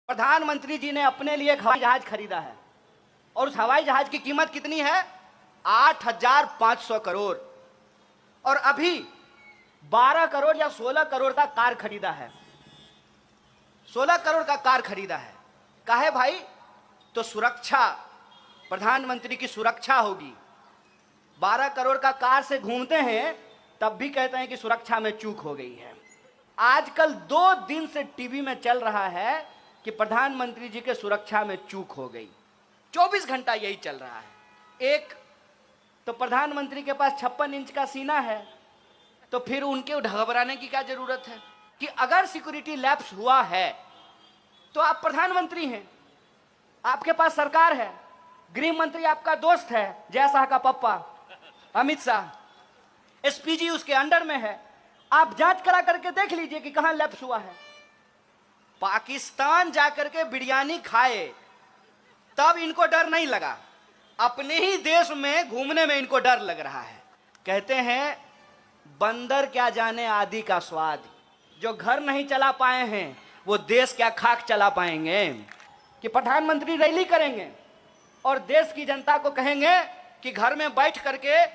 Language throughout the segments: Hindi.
प्रधानमंत्री जी ने अपने लिए एक हवाई जहाज खरीदा है और उस हवाई जहाज की कीमत कितनी है? 8,500 करोड़। और अभी 12 करोड़ या 16 करोड़ का कार खरीदा है। 16 करोड़ का कार खरीदा है। काहे भाई? तो सुरक्षा, प्रधानमंत्री की सुरक्षा होगी। 12 करोड़ का कार से घूमते हैं तब भी कहते हैं कि सुरक्षा में चूक हो गई है। आजकल 2 दिन से टीवी में चल रहा है कि प्रधानमंत्री जी के सुरक्षा में चूक हो गई। 24 घंटा यही चल रहा है। एक तो प्रधानमंत्री के पास 56 इंच का सीना है, तो फिर उनके घबराने की क्या जरूरत है कि अगर सिक्योरिटी लैप्स हुआ है तो आप प्रधानमंत्री हैं, आपके पास सरकार है, गृह मंत्री आपका दोस्त है, जय शाह का पप्पा अमित शाह, एसपीजी उसके अंडर में है। आप जांच करा करके देख लीजिए कि कहां लैप्स हुआ है। पाकिस्तान जाकर के बिरयानी खाए तब इनको डर नहीं लगा, अपने ही देश में घूमने में इनको डर लग रहा है। कहते हैं बंदर क्या जाने आदि का स्वाद। जो घर नहीं चला पाए हैं वो देश क्या खाक चला पाएंगे? कि प्रधानमंत्री रैली करेंगे और देश की जनता को कहेंगे कि घर में बैठ करके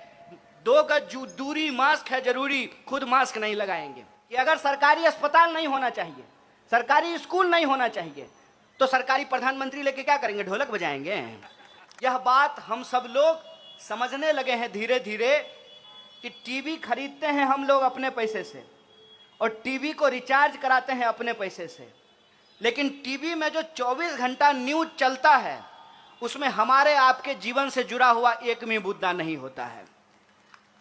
2 गज दूरी, मास्क है जरूरी, खुद मास्क नहीं लगाएंगे। कि अगर सरकारी अस्पताल नहीं होना चाहिए, सरकारी स्कूल नहीं होना चाहिए, तो सरकारी प्रधानमंत्री लेके क्या करेंगे? ढोलक बजाएंगे। यह बात हम सब लोग समझने लगे हैं धीरे धीरे कि टीवी खरीदते हैं हम लोग अपने पैसे से और टीवी को रिचार्ज कराते हैं अपने पैसे से, लेकिन टीवी में जो 24 घंटा न्यूज चलता है उसमें हमारे आपके जीवन से जुड़ा हुआ एक भी मुद्दा नहीं होता है।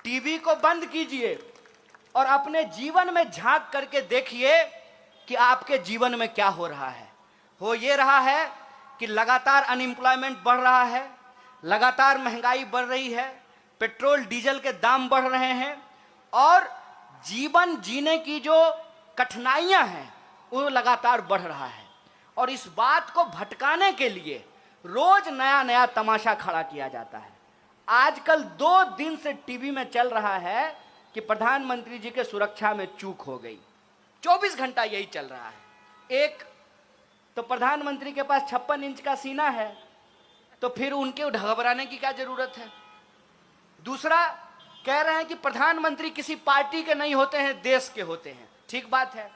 टीवी को बंद कीजिए और अपने जीवन में झांक करके देखिए कि आपके जीवन में क्या हो रहा है। हो ये रहा है कि लगातार अनएम्प्लॉयमेंट बढ़ रहा है, लगातार महंगाई बढ़ रही है, पेट्रोल डीजल के दाम बढ़ रहे हैं और जीवन जीने की जो कठिनाइयां हैं वो लगातार बढ़ रहा है। और इस बात को भटकाने के लिए रोज नया नया तमाशा खड़ा किया जाता है। आजकल 2 दिन से टीवी में चल रहा है कि प्रधानमंत्री जी के सुरक्षा में चूक हो गई। 24 घंटा यही चल रहा है। एक तो प्रधानमंत्री के पास 56 इंच का सीना है, तो फिर उनके घबराने की क्या जरूरत है? दूसरा, कह रहे हैं कि प्रधानमंत्री किसी पार्टी के नहीं होते हैं, देश के होते हैं। ठीक बात है,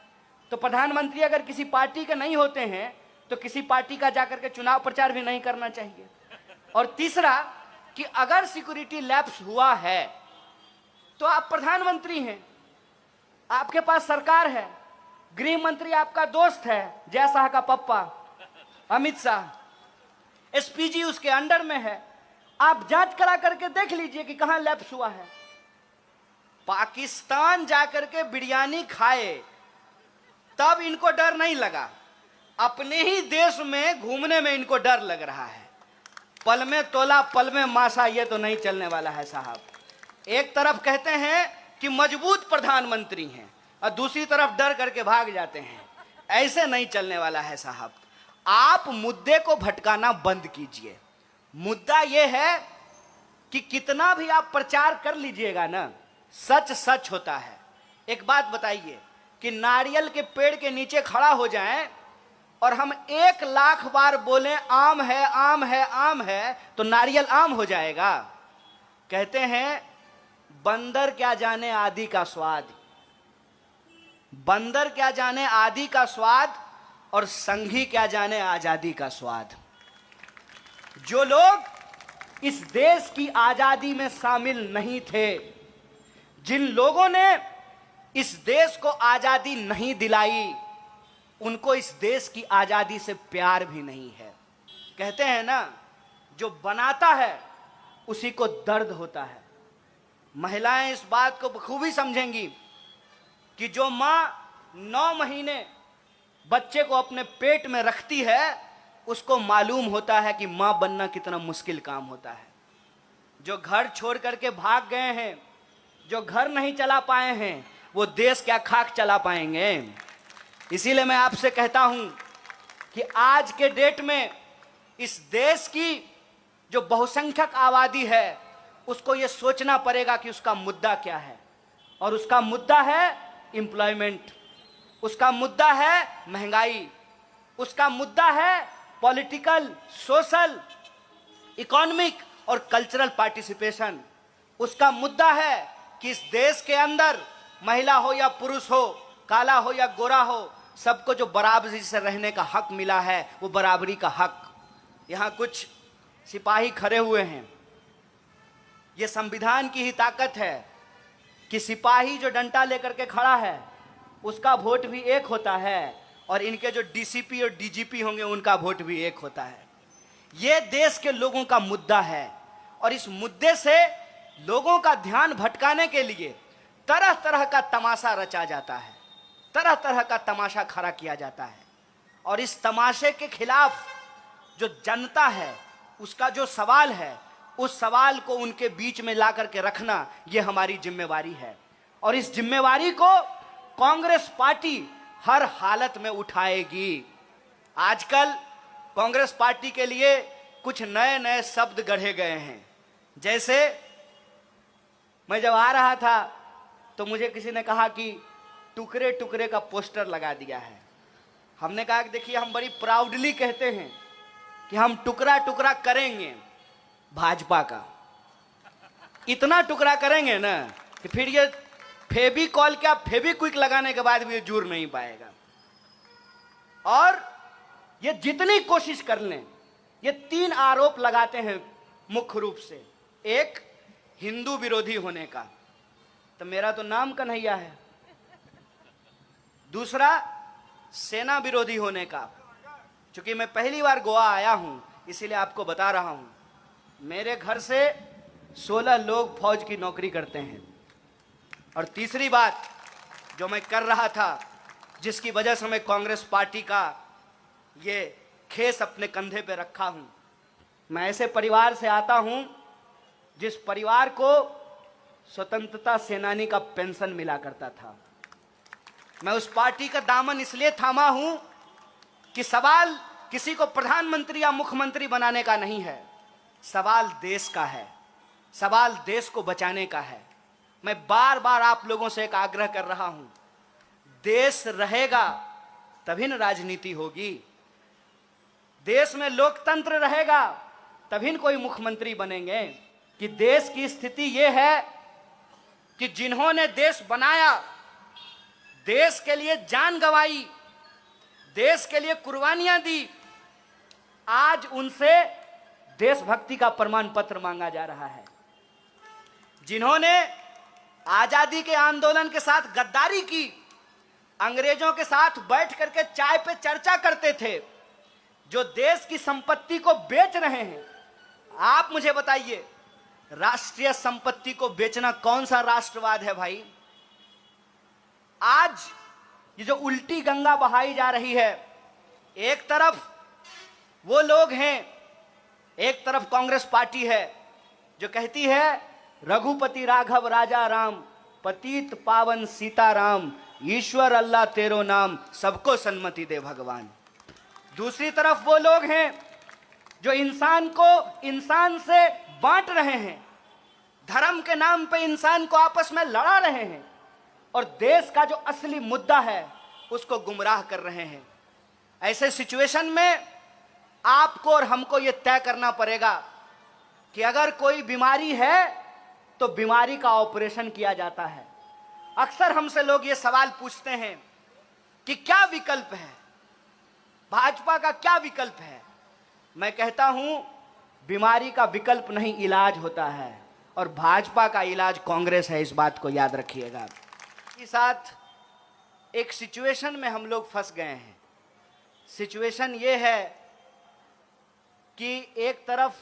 तो प्रधानमंत्री अगर किसी पार्टी के नहीं होते हैं तो किसी पार्टी का जाकर के चुनाव प्रचार भी नहीं करना चाहिए। और तीसरा कि अगर सिक्योरिटी लैप्स हुआ है तो आप प्रधानमंत्री हैं, आपके पास सरकार है, गृह मंत्री आपका दोस्त है, जय शाह का पप्पा अमित शाह, एसपीजी उसके अंडर में है। आप जांच करा करके देख लीजिए कि कहां लैप्स हुआ है। पाकिस्तान जाकर के बिरयानी खाए तब इनको डर नहीं लगा, अपने ही देश में घूमने में इनको डर लग रहा है। पल में तोला पल में मासा, ये तो नहीं चलने वाला है साहब। एक तरफ कहते हैं कि मजबूत प्रधानमंत्री हैं और दूसरी तरफ डर करके भाग जाते हैं। ऐसे नहीं चलने वाला है साहब। आप मुद्दे को भटकाना बंद कीजिए। मुद्दा यह है कि कितना भी आप प्रचार कर लीजिएगा ना, सच सच होता है। एक बात बताइए कि नारियल के पेड़ के नीचे खड़ा हो जाएं और हम 1 लाख बार बोलें आम है आम है आम है, तो नारियल आम हो जाएगा? कहते हैं बंदर क्या जाने आदि का स्वाद। बंदर क्या जाने आदि का स्वाद और संघी क्या जाने आजादी का स्वाद। जो लोग इस देश की आजादी में शामिल नहीं थे, जिन लोगों ने इस देश को आजादी नहीं दिलाई, उनको इस देश की आजादी से प्यार भी नहीं है। कहते हैं ना, जो बनाता है उसी को दर्द होता है। महिलाएं इस बात को बखूबी समझेंगी कि जो मां 9 महीने बच्चे को अपने पेट में रखती है उसको मालूम होता है कि मां बनना कितना मुश्किल काम होता है। जो घर छोड़ करके भाग गए हैं, जो घर नहीं चला पाए हैं, वो देश क्या खाक चला पाएंगे? इसीलिए मैं आपसे कहता हूं कि आज के डेट में इस देश की जो बहुसंख्यक आबादी है उसको ये सोचना पड़ेगा कि उसका मुद्दा क्या है। और उसका मुद्दा है एम्प्लॉयमेंट, उसका मुद्दा है महंगाई, उसका मुद्दा है पॉलिटिकल, सोशल, इकोनॉमिक और कल्चरल पार्टिसिपेशन। उसका मुद्दा है कि इस देश के अंदर महिला हो या पुरुष हो, काला हो या गोरा हो, सबको जो बराबरी से रहने का हक मिला है, वो बराबरी का हक। यहाँ कुछ सिपाही खड़े हुए हैं। ये संविधान की ही ताकत है कि सिपाही जो डंडा लेकर के खड़ा है उसका वोट भी एक होता है, और इनके जो डीसीपी और डीजीपी होंगे उनका वोट भी एक होता है। ये देश के लोगों का मुद्दा है, और इस मुद्दे से लोगों का ध्यान भटकाने के लिए तरह तरह का तमाशा रचा जाता है, तरह तरह का तमाशा खड़ा किया जाता है। और इस तमाशे के खिलाफ जो जनता है, उसका जो सवाल है, उस सवाल को उनके बीच में ला करके रखना, ये हमारी जिम्मेवारी है। और इस जिम्मेवारी को कांग्रेस पार्टी हर हालत में उठाएगी। आजकल कांग्रेस पार्टी के लिए कुछ नए नए शब्द गढ़े गए हैं। जैसे मैं जब आ रहा था तो मुझे किसी ने कहा कि टुकड़े टुकड़े का पोस्टर लगा दिया है। हमने कहा कि देखिए, हम बड़ी प्राउडली कहते हैं कि हम टुकड़ा टुकड़ा करेंगे भाजपा का। इतना टुकड़ा करेंगे ना कि फिर ये फेविकॉल क्या फेविक्विक लगाने के बाद भी ये जुड़ नहीं पाएगा। और ये जितनी कोशिश कर लें, ये 3 आरोप लगाते हैं मुख्य रूप से। एक, हिंदू विरोधी होने का, तो मेरा तो नाम कन्हैया है। दूसरा, सेना विरोधी होने का। चूंकि मैं पहली बार गोवा आया हूं, इसीलिए आपको बता रहा हूं। मेरे घर से 16 लोग फौज की नौकरी करते हैं। और तीसरी बात जो मैं कर रहा था, जिसकी वजह से मैं कांग्रेस पार्टी का ये खेस अपने कंधे पे रखा हूं, मैं ऐसे परिवार से आता हूं जिस परिवार को स्वतंत्रता सेनानी का पेंशन मिला करता था। मैं उस पार्टी का दामन इसलिए थामा हूं कि सवाल किसी को प्रधानमंत्री या मुख्यमंत्री बनाने का नहीं है, सवाल देश का है, सवाल देश को बचाने का है। मैं बार बार आप लोगों से एक आग्रह कर रहा हूं, देश रहेगा तभी न राजनीति होगी, देश में लोकतंत्र रहेगा तभी न कोई मुख्यमंत्री बनेंगे। कि देश की स्थिति यह है कि जिन्होंने देश बनाया, देश के लिए जान गंवाई, देश के लिए कुर्बानियां दी, आज उनसे देशभक्ति का प्रमाण पत्र मांगा जा रहा है। जिन्होंने आजादी के आंदोलन के साथ गद्दारी की, अंग्रेजों के साथ बैठ करके चाय पे चर्चा करते थे, जो देश की संपत्ति को बेच रहे हैं। आप मुझे बताइए, राष्ट्रीय संपत्ति को बेचना कौन सा राष्ट्रवाद है भाई? आज ये जो उल्टी गंगा बहाई जा रही है, एक तरफ वो लोग हैं, एक तरफ कांग्रेस पार्टी है जो कहती है रघुपति राघव राजा राम, पतित पावन सीताराम, ईश्वर अल्लाह तेरो नाम, सबको सन्मति दे भगवान। दूसरी तरफ वो लोग हैं जो इंसान को इंसान से बांट रहे हैं, धर्म के नाम पे इंसान को आपस में लड़ा रहे हैं, और देश का जो असली मुद्दा है उसको गुमराह कर रहे हैं। ऐसे सिचुएशन में आपको और हमको ये तय करना पड़ेगा कि अगर कोई बीमारी है तो बीमारी का ऑपरेशन किया जाता है। अक्सर हमसे लोग ये सवाल पूछते हैं कि क्या विकल्प है, भाजपा का क्या विकल्प है? मैं कहता हूं, बीमारी का विकल्प नहीं, इलाज होता है, और भाजपा का इलाज कांग्रेस है। इस बात को याद रखिएगा। इसके साथ एक सिचुएशन में हम लोग फंस गए हैं। सिचुएशन ये है कि एक तरफ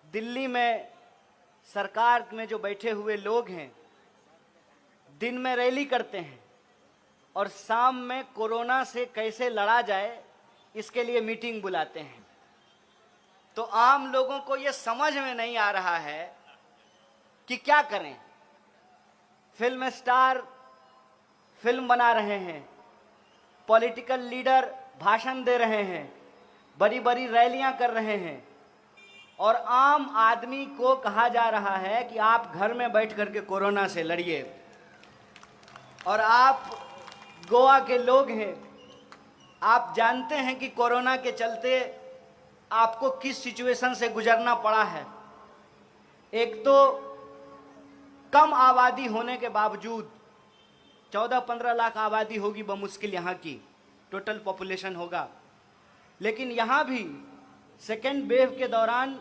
दिल्ली में सरकार में जो बैठे हुए लोग हैं, दिन में रैली करते हैं और शाम में कोरोना से कैसे लड़ा जाए इसके लिए मीटिंग बुलाते हैं। तो आम लोगों को ये समझ में नहीं आ रहा है कि क्या करें। फिल्म स्टार फिल्म बना रहे हैं, पॉलिटिकल लीडर भाषण दे रहे हैं, बड़ी बड़ी रैलियां कर रहे हैं, और आम आदमी को कहा जा रहा है कि आप घर में बैठ करके कोरोना से लड़िए। और आप गोवा के लोग हैं, आप जानते हैं कि कोरोना के चलते आपको किस सिचुएशन से गुजरना पड़ा है। एक तो कम आबादी होने के बावजूद 14-15 लाख आबादी होगी बमुश्किल यहाँ की, टोटल पॉपुलेशन होगा, लेकिन यहाँ भी सेकेंड वेव के दौरान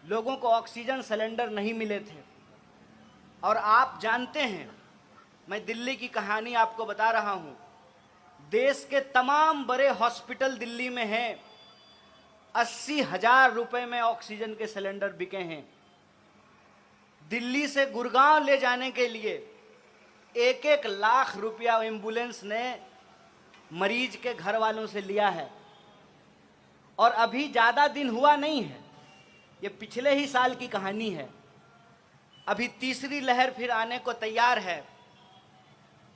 लोगों को ऑक्सीजन सिलेंडर नहीं मिले थे। और आप जानते हैं, मैं दिल्ली की कहानी आपको बता रहा हूँ, देश के तमाम बड़े हॉस्पिटल दिल्ली में हैं, 80,000 रुपए में ऑक्सीजन के सिलेंडर बिके हैं। दिल्ली से गुड़गांव ले जाने के लिए 1-1 लाख रुपया एम्बुलेंस ने मरीज के घर वालों से लिया है। और अभी ज़्यादा दिन हुआ नहीं है, ये पिछले ही साल की कहानी है। अभी तीसरी लहर फिर आने को तैयार है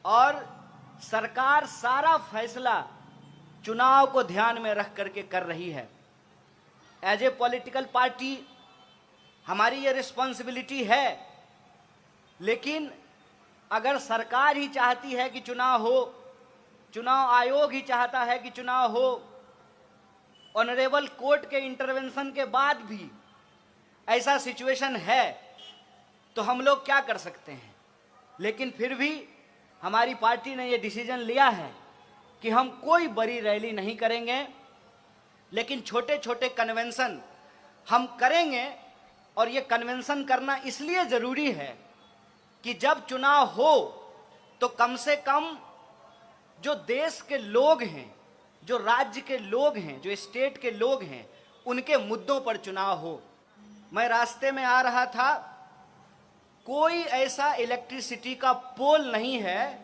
और सरकार सारा फैसला चुनाव को ध्यान में रख करके कर रही है। एज ए पॉलिटिकल पार्टी हमारी ये रिस्पॉन्सिबिलिटी है, लेकिन अगर सरकार ही चाहती है कि चुनाव हो, चुनाव आयोग ही चाहता है कि चुनाव हो, ऑनरेबल कोर्ट के इंटरवेंशन के बाद भी ऐसा सिचुएशन है, तो हम लोग क्या कर सकते हैं। लेकिन फिर भी हमारी पार्टी ने ये डिसीजन लिया है कि हम कोई बड़ी रैली नहीं करेंगे, लेकिन छोटे छोटे कन्वेंशन हम करेंगे। और ये कन्वेंशन करना इसलिए ज़रूरी है कि जब चुनाव हो तो कम से कम जो देश के लोग हैं, जो राज्य के लोग हैं, जो स्टेट के लोग हैं, उनके मुद्दों पर चुनाव हो। मैं रास्ते में आ रहा था, कोई ऐसा इलेक्ट्रिसिटी का पोल नहीं है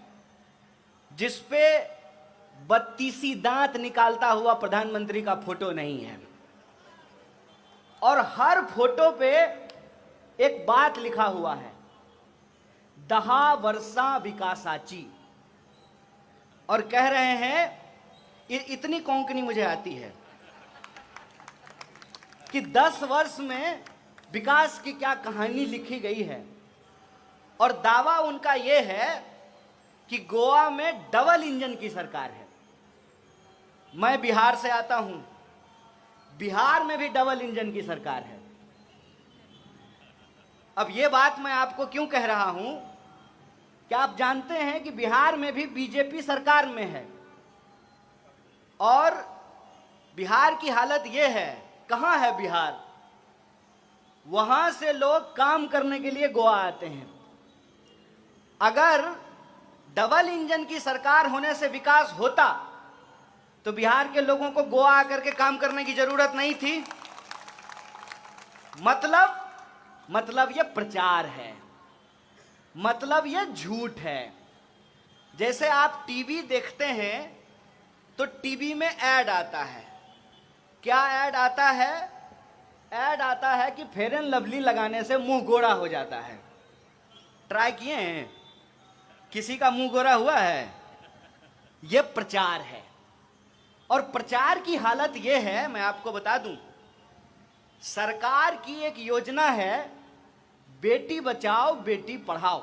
जिस पे बत्तीसी दांत निकालता हुआ प्रधानमंत्री का फोटो नहीं है। और हर फोटो पे एक बात लिखा हुआ है, 10 वर्षा विकासाची। और कह रहे हैं, इतनी कोंकणी मुझे आती है कि 10 वर्ष में विकास की क्या कहानी लिखी गई है। और दावा उनका यह है कि गोवा में डबल इंजन की सरकार है। मैं बिहार से आता हूं, बिहार में भी डबल इंजन की सरकार है। अब यह बात मैं आपको क्यों कह रहा हूं, क्या आप जानते हैं कि बिहार में भी बीजेपी सरकार में है। और बिहार की हालत यह है, कहां है बिहार, वहां से लोग काम करने के लिए गोवा आते हैं। अगर डबल इंजन की सरकार होने से विकास होता तो बिहार के लोगों को गोवा आकर के काम करने की जरूरत नहीं थी। मतलब ये प्रचार है, मतलब ये झूठ है। जैसे आप टीवी देखते हैं तो टीवी में ऐड आता है, क्या ऐड आता है, ऐड आता है कि फेयर एंड लवली लगाने से मुंह गोरा हो जाता है। ट्राई किए हैं, किसी का मुंह गोरा हुआ है? यह प्रचार है। और प्रचार की हालत यह है, मैं आपको बता दूं, सरकार की एक योजना है, बेटी बचाओ बेटी पढ़ाओ।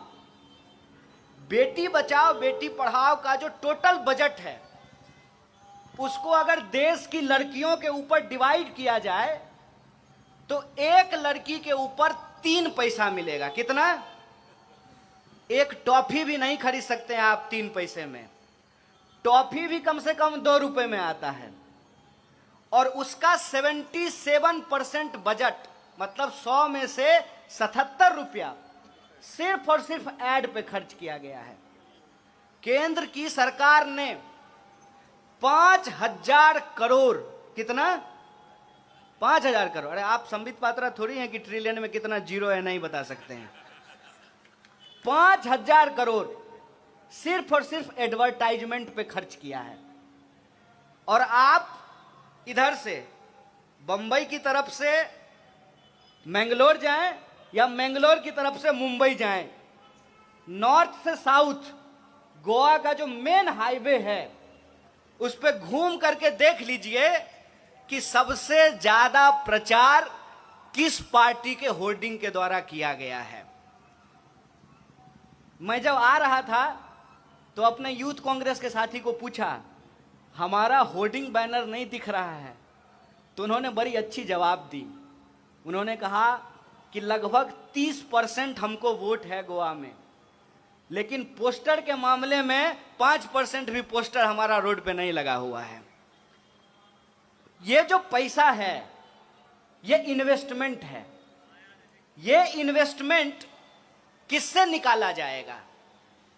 बेटी बचाओ बेटी पढ़ाओ का जो टोटल बजट है, उसको अगर देश की लड़कियों के ऊपर डिवाइड किया जाए तो एक लड़की के ऊपर 3 पैसा मिलेगा। कितना? एक टॉफी भी नहीं खरीद सकते हैं आप 3 पैसे में। टॉफी भी कम से कम 2 रुपए में आता है। और उसका 77% बजट, मतलब 100 में से 77 रुपया सिर्फ और सिर्फ ऐड पे खर्च किया गया है। केंद्र की सरकार ने 5,000 करोड़, कितना? 5,000 करोड़। अरे आप संबित पात्रा थोड़ी हैं कि ट्रिलियन में कितना जीरो है नहीं बता सकते हैं। 5,000 करोड़ सिर्फ और सिर्फ एडवर्टाइजमेंट पे खर्च किया है। और आप इधर से बंबई की तरफ से मैंगलोर जाएं या मैंगलोर की तरफ से मुंबई जाएं, नॉर्थ से साउथ गोवा का जो मेन हाईवे है उस पे घूम करके देख लीजिए कि सबसे ज्यादा प्रचार किस पार्टी के होर्डिंग के द्वारा किया गया है। मैं जब आ रहा था तो अपने यूथ कांग्रेस के साथी को पूछा, हमारा होर्डिंग बैनर नहीं दिख रहा है। तो उन्होंने बड़ी अच्छी जवाब दी। उन्होंने कहा कि लगभग 30% हमको वोट है गोवा में, लेकिन पोस्टर के मामले में 5% भी पोस्टर हमारा रोड पे नहीं लगा हुआ है। ये जो पैसा है ये इन्वेस्टमेंट है। ये इन्वेस्टमेंट किससे निकाला जाएगा?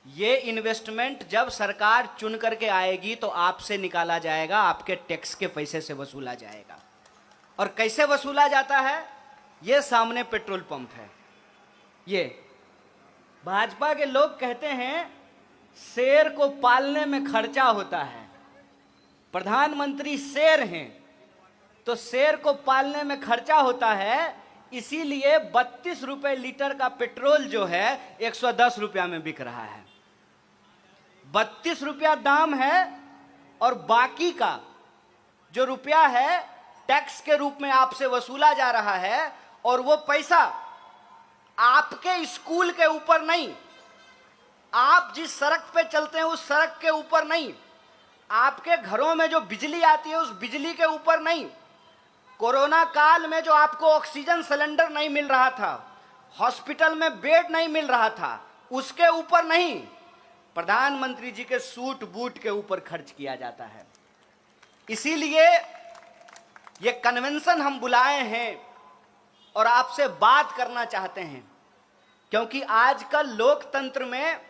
ये इन्वेस्टमेंट जब सरकार चुन करके आएगी तो आपसे निकाला जाएगा, आपके टैक्स के पैसे से वसूला जाएगा। और कैसे वसूला जाता है? ये सामने पेट्रोल पंप है। ये भाजपा के लोग कहते हैं शेर को पालने में खर्चा होता है। प्रधानमंत्री शेर हैं तो शेर को पालने में खर्चा होता है, इसीलिए 32 रुपए लीटर का पेट्रोल जो है 110 रुपया में बिक रहा है। 32 रुपया दाम है और बाकी का जो रुपया है टैक्स के रूप में आपसे वसूला जा रहा है। और वो पैसा आपके स्कूल के ऊपर नहीं, आप जिस सड़क पे चलते हैं उस सड़क के ऊपर नहीं, आपके घरों में जो बिजली आती है उस बिजली के ऊपर नहीं, कोरोना काल में जो आपको ऑक्सीजन सिलेंडर नहीं मिल रहा था, हॉस्पिटल में बेड नहीं मिल रहा था, उसके ऊपर नहीं, प्रधानमंत्री जी के सूट बूट के ऊपर खर्च किया जाता है। इसीलिए ये कन्वेंशन हम बुलाए हैं और आपसे बात करना चाहते हैं, क्योंकि आजकल लोकतंत्र में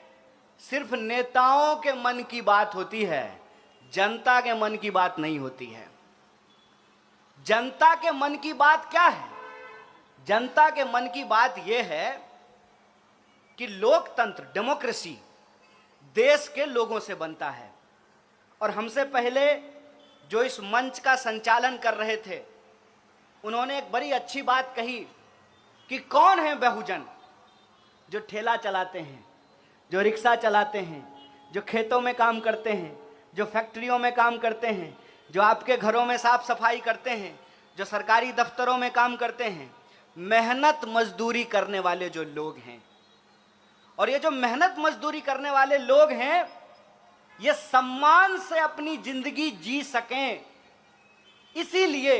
सिर्फ नेताओं के मन की बात होती है, जनता के मन की बात नहीं होती है। जनता के मन की बात क्या है? जनता के मन की बात यह है कि लोकतंत्र, डेमोक्रेसी देश के लोगों से बनता है। और हमसे पहले जो इस मंच का संचालन कर रहे थे उन्होंने एक बड़ी अच्छी बात कही कि कौन है बहुजन? जो ठेला चलाते हैं, जो रिक्शा चलाते हैं, जो खेतों में काम करते हैं, जो फैक्ट्रियों में काम करते हैं, जो आपके घरों में साफ सफाई करते हैं, जो सरकारी दफ्तरों में काम करते हैं, मेहनत मजदूरी करने वाले जो लोग हैं। और ये जो मेहनत मजदूरी करने वाले लोग हैं ये सम्मान से अपनी जिंदगी जी सकें, इसीलिए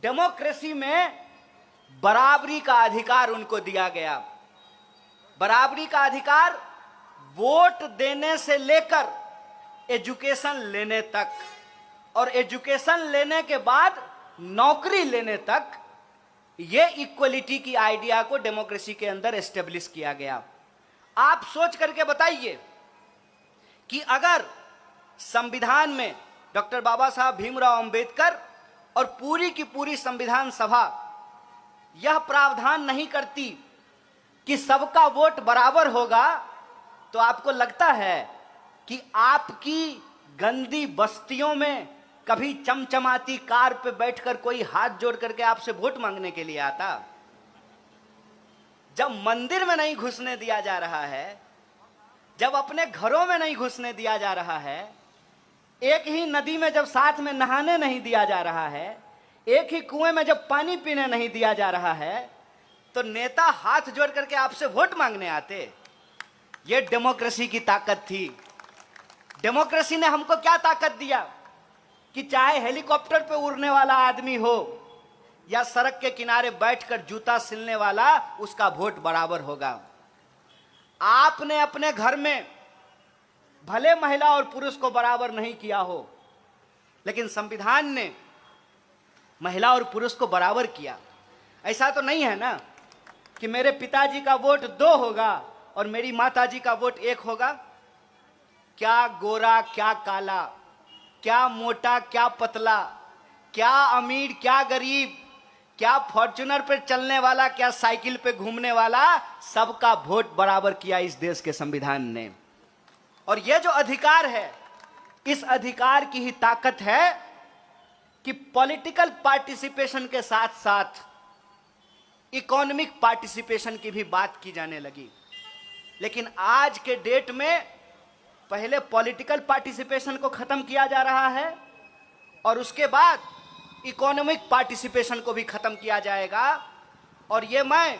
डेमोक्रेसी में बराबरी का अधिकार उनको दिया गया। बराबरी का अधिकार वोट देने से लेकर एजुकेशन लेने तक, और एजुकेशन लेने के बाद नौकरी लेने तक, ये इक्वलिटी की आइडिया को डेमोक्रेसी के अंदर एस्टेब्लिश किया गया। आप सोच करके बताइए कि अगर संविधान में डॉक्टर बाबा साहब भीमराव अंबेडकर और पूरी की पूरी संविधान सभा यह प्रावधान नहीं करती कि सबका वोट बराबर होगा, तो आपको लगता है कि आपकी गंदी बस्तियों में कभी चमचमाती कार पे बैठकर कोई हाथ जोड़ करके आपसे वोट मांगने के लिए आता? जब मंदिर में नहीं घुसने दिया जा रहा है, जब अपने घरों में नहीं घुसने दिया जा रहा है, एक ही नदी में जब साथ में नहाने नहीं दिया जा रहा है, एक ही कुएं में जब पानी पीने नहीं दिया जा रहा है, तो नेता हाथ जोड़ करके आपसे वोट मांगने आते? ये डेमोक्रेसी की ताकत थी। डेमोक्रेसी ने हमको क्या ताकत दिया कि चाहे हेलीकॉप्टर पे उड़ने वाला आदमी हो या सड़क के किनारे बैठकर जूता सिलने वाला, उसका वोट बराबर होगा। आपने अपने घर में भले महिला और पुरुष को बराबर नहीं किया हो, लेकिन संविधान ने महिला और पुरुष को बराबर किया। ऐसा तो नहीं है ना कि मेरे पिताजी का वोट 2 होगा और मेरी माताजी का वोट 1 होगा। क्या गोरा क्या काला, क्या मोटा क्या पतला, क्या अमीर क्या गरीब, क्या फॉर्च्यूनर पे चलने वाला क्या साइकिल पे घूमने वाला, सबका वोट बराबर किया इस देश के संविधान ने। और ये जो अधिकार है, इस अधिकार की ही ताकत है कि पॉलिटिकल पार्टिसिपेशन के साथ साथ इकोनॉमिक पार्टिसिपेशन की भी बात की जाने लगी। लेकिन आज के डेट में पहले पॉलिटिकल पार्टिसिपेशन को खत्म किया जा रहा है और उसके बाद इकोनॉमिक पार्टिसिपेशन को भी खत्म किया जाएगा। और ये मैं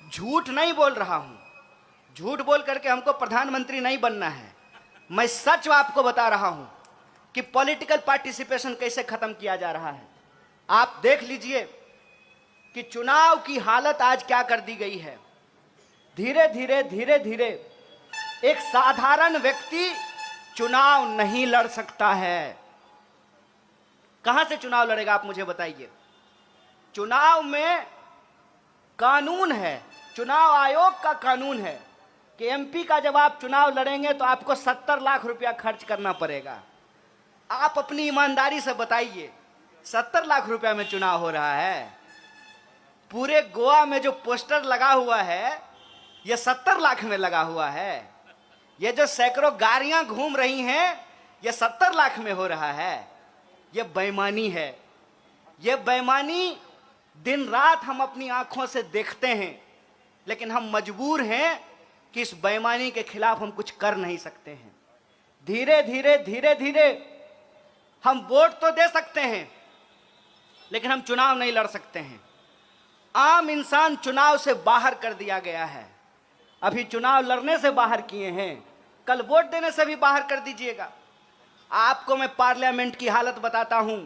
झूठ नहीं बोल रहा हूं, झूठ बोल करके हमको प्रधानमंत्री नहीं बनना है। मैं सच आपको बता रहा हूं कि पॉलिटिकल पार्टिसिपेशन कैसे खत्म किया जा रहा है। आप देख लीजिए कि चुनाव की हालत आज क्या कर दी गई है। धीरे धीरे एक साधारण व्यक्ति चुनाव नहीं लड़ सकता है। कहां से चुनाव लड़ेगा, आप मुझे बताइए। चुनाव में कानून है, चुनाव आयोग का कानून है कि एमपी का जब आप चुनाव लड़ेंगे तो आपको 70 लाख रुपया खर्च करना पड़ेगा। आप अपनी ईमानदारी से बताइए, 70 लाख रुपया में चुनाव हो रहा है? पूरे गोवा में जो पोस्टर लगा हुआ है यह 70 लाख में लगा हुआ है। ये जो सैकड़ों गाड़ियां घूम रही हैं यह 70 लाख में हो रहा है। यह बेईमानी है। यह बेईमानी दिन रात हम अपनी आंखों से देखते हैं, लेकिन हम मजबूर हैं कि इस बेईमानी के खिलाफ हम कुछ कर नहीं सकते हैं। धीरे धीरे हम वोट तो दे सकते हैं, लेकिन हम चुनाव नहीं लड़ सकते हैं। आम इंसान चुनाव से बाहर कर दिया गया है। अभी चुनाव लड़ने से बाहर किए हैं, कल वोट देने से भी बाहर कर दीजिएगा। आपको मैं पार्लियामेंट की हालत बताता हूं।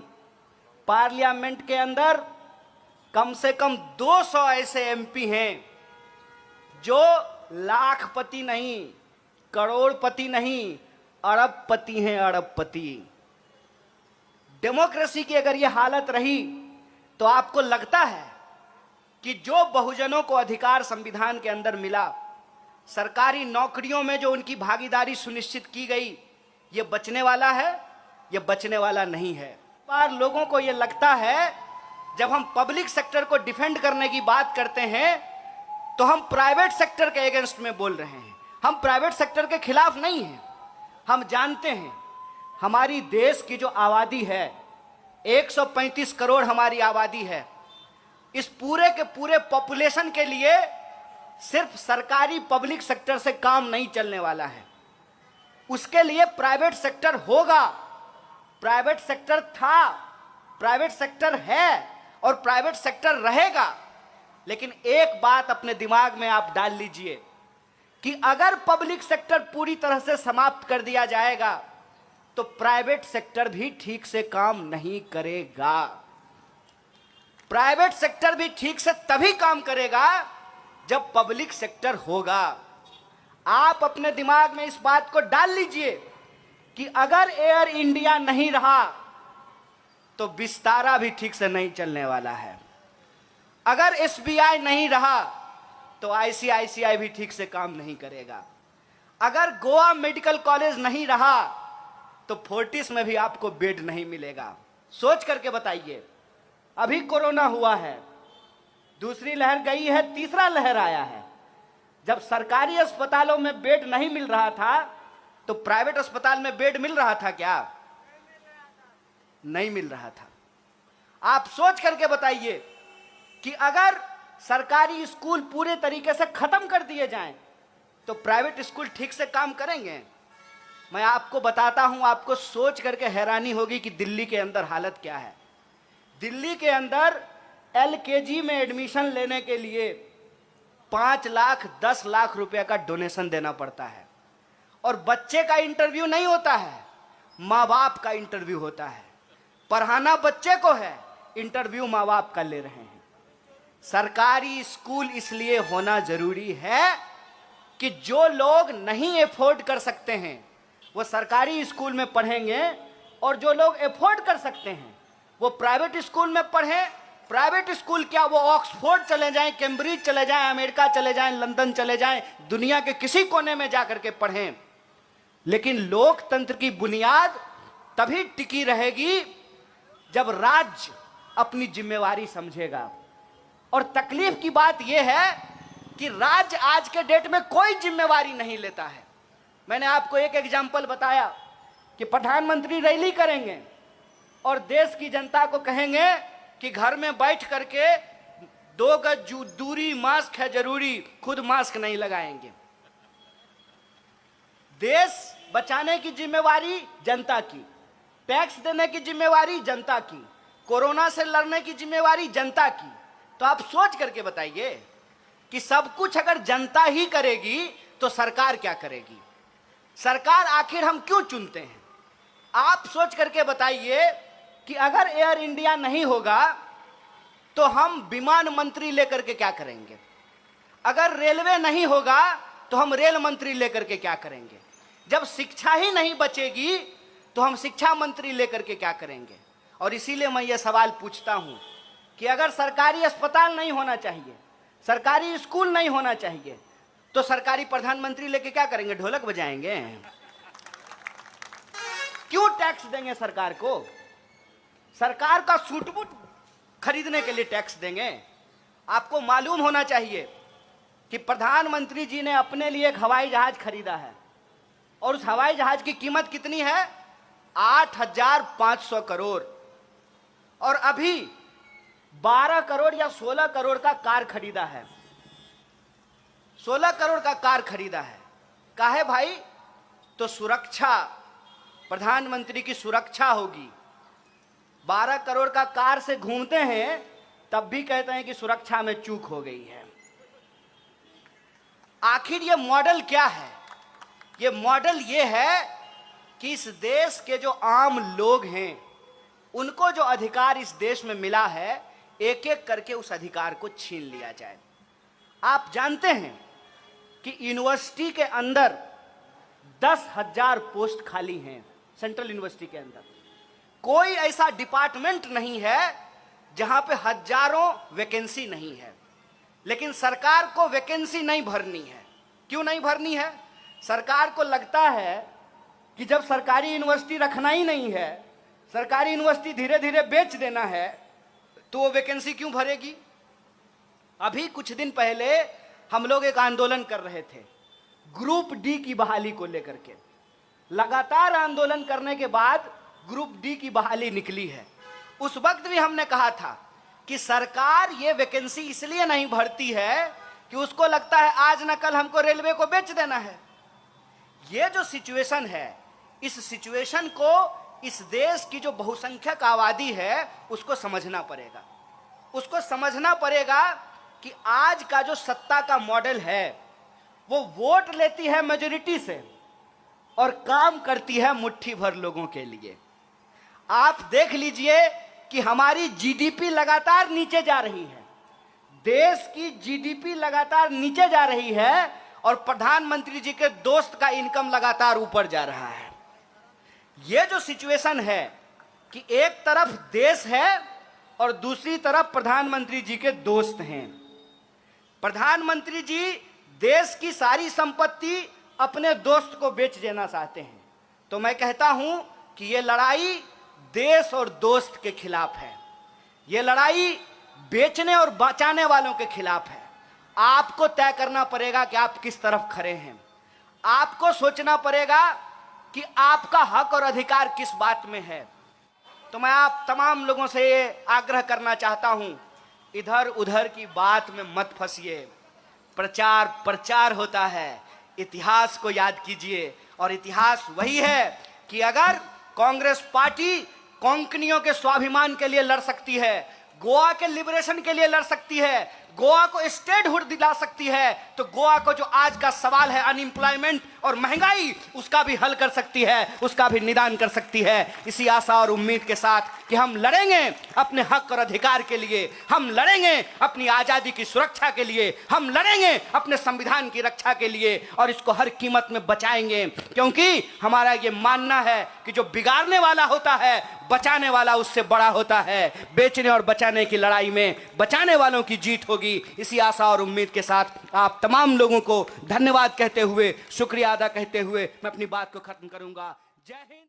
पार्लियामेंट के अंदर कम से कम 200 ऐसे एमपी हैं जो लाखपति नहीं, करोड़पति नहीं, अरबपति हैं, अरबपति। डेमोक्रेसी की अगर यह हालत रही तो आपको लगता है कि जो बहुजनों को अधिकार संविधान के अंदर मिला, सरकारी नौकरियों में जो उनकी भागीदारी सुनिश्चित की गई, ये बचने वाला है? ये बचने वाला नहीं है। बार लोगों को ये लगता है जब हम पब्लिक सेक्टर को डिफेंड करने की बात करते हैं तो हम प्राइवेट सेक्टर के अगेंस्ट में बोल रहे हैं। हम प्राइवेट सेक्टर के खिलाफ नहीं हैं। हम जानते हैं हमारी देश की जो आबादी है 135 करोड़ हमारी आबादी है। इस पूरे के पूरे पॉपुलेशन के लिए सिर्फ सरकारी पब्लिक सेक्टर से काम नहीं चलने वाला है। उसके लिए प्राइवेट सेक्टर होगा। प्राइवेट सेक्टर था, प्राइवेट सेक्टर है और प्राइवेट सेक्टर रहेगा। लेकिन एक बात अपने दिमाग में आप डाल लीजिए कि अगर पब्लिक सेक्टर पूरी तरह से समाप्त कर दिया जाएगा तो प्राइवेट सेक्टर भी ठीक से काम नहीं करेगा। प्राइवेट सेक्टर भी ठीक से तभी काम करेगा जब पब्लिक सेक्टर होगा। आप अपने दिमाग में इस बात को डाल लीजिए कि अगर एयर इंडिया नहीं रहा तो विस्तारा भी ठीक से नहीं चलने वाला है। अगर एसबीआई नहीं रहा तो आईसीआईसीआई भी ठीक से काम नहीं करेगा। अगर गोवा मेडिकल कॉलेज नहीं रहा तो फोर्टिस में भी आपको बेड नहीं मिलेगा। सोच करके बताइए। अभी कोरोना हुआ है, दूसरी लहर गई है, तीसरा लहर आया है। जब सरकारी अस्पतालों में बेड नहीं मिल रहा था तो प्राइवेट अस्पताल में बेड मिल रहा था क्या? नहीं मिल रहा था। आप सोच करके बताइए कि अगर सरकारी स्कूल पूरे तरीके से खत्म कर दिए जाएं तो प्राइवेट स्कूल ठीक से काम करेंगे? मैं आपको बताता हूं, आपको सोच करके हैरानी होगी कि दिल्ली के अंदर हालत क्या है। दिल्ली के अंदर एलकेजी में एडमिशन लेने के लिए 5 लाख 10 लाख रुपए का डोनेशन देना पड़ता है। और बच्चे का इंटरव्यू नहीं होता है, माँ बाप का इंटरव्यू होता है। पढ़ाना बच्चे को है, इंटरव्यू माँ बाप का ले रहे हैं। सरकारी स्कूल इसलिए होना जरूरी है कि जो लोग नहीं अफोर्ड कर सकते हैं वो सरकारी स्कूल में पढ़ेंगे और जो लोग अफोर्ड कर सकते हैं वो प्राइवेट स्कूल में पढ़ें। प्राइवेट स्कूल क्या, वो ऑक्सफोर्ड चले जाएं, कैम्ब्रिज चले जाएं, अमेरिका चले जाएं, लंदन चले जाएं, दुनिया के किसी कोने में जाकर के पढ़ें। लेकिन लोकतंत्र की बुनियाद तभी टिकी रहेगी जब राज्य अपनी जिम्मेवारी समझेगा। और तकलीफ की बात यह है कि राज्य आज के डेट में कोई जिम्मेवारी नहीं लेता है। मैंने आपको एक एग्जाम्पल बताया कि प्रधानमंत्री रैली करेंगे और देश की जनता को कहेंगे कि घर में बैठ करके 2 गज दूरी, मास्क है जरूरी, खुद मास्क नहीं लगाएंगे। देश बचाने की जिम्मेवारी जनता की, टैक्स देने की जिम्मेवारी जनता की, कोरोना से लड़ने की जिम्मेवारी जनता की। तो आप सोच करके बताइए कि सब कुछ अगर जनता ही करेगी तो सरकार क्या करेगी? सरकार आखिर हम क्यों चुनते हैं? आप सोच करके बताइए कि अगर एयर इंडिया नहीं होगा तो हम विमान मंत्री लेकर के क्या करेंगे? अगर रेलवे नहीं होगा तो हम रेल मंत्री लेकर के क्या करेंगे? जब शिक्षा ही नहीं बचेगी तो हम शिक्षा मंत्री लेकर के क्या करेंगे? और इसीलिए मैं ये सवाल पूछता हूं कि अगर सरकारी अस्पताल नहीं होना चाहिए, सरकारी स्कूल नहीं होना चाहिए, तो सरकारी प्रधानमंत्री लेके क्या करेंगे? ढोलक बजाएंगे? क्यों टैक्स देंगे सरकार को? सरकार का सूट बूट खरीदने के लिए टैक्स देंगे? आपको मालूम होना चाहिए कि प्रधानमंत्री जी ने अपने लिए एक हवाई जहाज खरीदा है और उस हवाई जहाज की कीमत कितनी है? 8,500 करोड़। और अभी 12 करोड़ या 16 करोड़ का कार खरीदा है। 16 करोड़ का कार खरीदा है। काहे भाई? तो सुरक्षा, प्रधानमंत्री की सुरक्षा होगी। 12 करोड़ का कार से घूमते हैं तब भी कहते हैं कि सुरक्षा में चूक हो गई है। आखिर ये मॉडल क्या है? ये मॉडल ये है कि इस देश के जो आम लोग हैं उनको जो अधिकार इस देश में मिला है, एक एक करके उस अधिकार को छीन लिया जाए। आप जानते हैं कि यूनिवर्सिटी के अंदर 10,000 पोस्ट खाली हैं। सेंट्रल यूनिवर्सिटी के अंदर कोई ऐसा डिपार्टमेंट नहीं है जहां पे हजारों वैकेंसी नहीं है, लेकिन सरकार को वैकेंसी नहीं भरनी है। क्यों नहीं भरनी है? सरकार को लगता है कि जब सरकारी यूनिवर्सिटी रखना ही नहीं है, सरकारी यूनिवर्सिटी धीरे धीरे बेच देना है, तो वो वैकेंसी क्यों भरेगी? अभी कुछ दिन पहले हम लोग एक आंदोलन कर रहे थे ग्रुप डी की बहाली को लेकर के। लगातार आंदोलन करने के बाद ग्रुप डी की बहाली निकली है। उस वक्त भी हमने कहा था कि सरकार ये वैकेंसी इसलिए नहीं भरती है कि उसको लगता है आज न कल हमको रेलवे को बेच देना है। ये जो सिचुएशन है, इस सिचुएशन को इस देश की जो बहुसंख्यक आबादी है उसको समझना पड़ेगा। उसको समझना पड़ेगा कि आज का जो सत्ता का मॉडल है वो वोट लेती है मेजॉरिटी से और काम करती है मुट्ठी भर लोगों के लिए। आप देख लीजिए कि हमारी जीडीपी लगातार नीचे जा रही है। देश की जीडीपी लगातार नीचे जा रही है और प्रधानमंत्री जी के दोस्त का इनकम लगातार ऊपर जा रहा है। यह जो सिचुएशन है कि एक तरफ देश है और दूसरी तरफ प्रधानमंत्री जी के दोस्त हैं। प्रधानमंत्री जी देश की सारी संपत्ति अपने दोस्त को बेच देना चाहते हैं। तो मैं कहता हूं कि यह लड़ाई देश और दोस्त के खिलाफ है। यह लड़ाई बेचने और बचाने वालों के खिलाफ है। आपको तय करना पड़ेगा कि आप किस तरफ खड़े हैं। आपको सोचना पड़ेगा कि आपका हक और अधिकार किस बात में है। तो मैं आप तमाम लोगों से ये आग्रह करना चाहता हूं, इधर उधर की बात में मत फंसिए। प्रचार प्रचार होता है, इतिहास को याद कीजिए। और इतिहास वही है कि अगर कांग्रेस पार्टी कोंकणियों के स्वाभिमान के लिए लड़ सकती है, गोवा के लिबरेशन के लिए लड़ सकती है, गोवा को स्टेटहुड दिला सकती है, तो गोवा को जो आज का सवाल है अनएम्प्लॉयमेंट और महंगाई, उसका भी हल कर सकती है, उसका भी निदान कर सकती है। इसी आशा और उम्मीद के साथ कि हम लड़ेंगे अपने हक और अधिकार के लिए, हम लड़ेंगे अपनी आजादी की सुरक्षा के लिए, हम लड़ेंगे अपने संविधान की रक्षा के लिए और इसको हर कीमत में बचाएंगे। क्योंकि हमारा ये मानना है कि जो बिगाड़ने वाला होता है, बचाने वाला उससे बड़ा होता है। बेचने और बचाने की लड़ाई में बचाने वालों की जीत होगी। इसी आशा और उम्मीद के साथ आप तमाम लोगों को धन्यवाद कहते हुए, शुक्रिया अदा कहते हुए मैं अपनी बात को खत्म करूंगा। जय हिंद।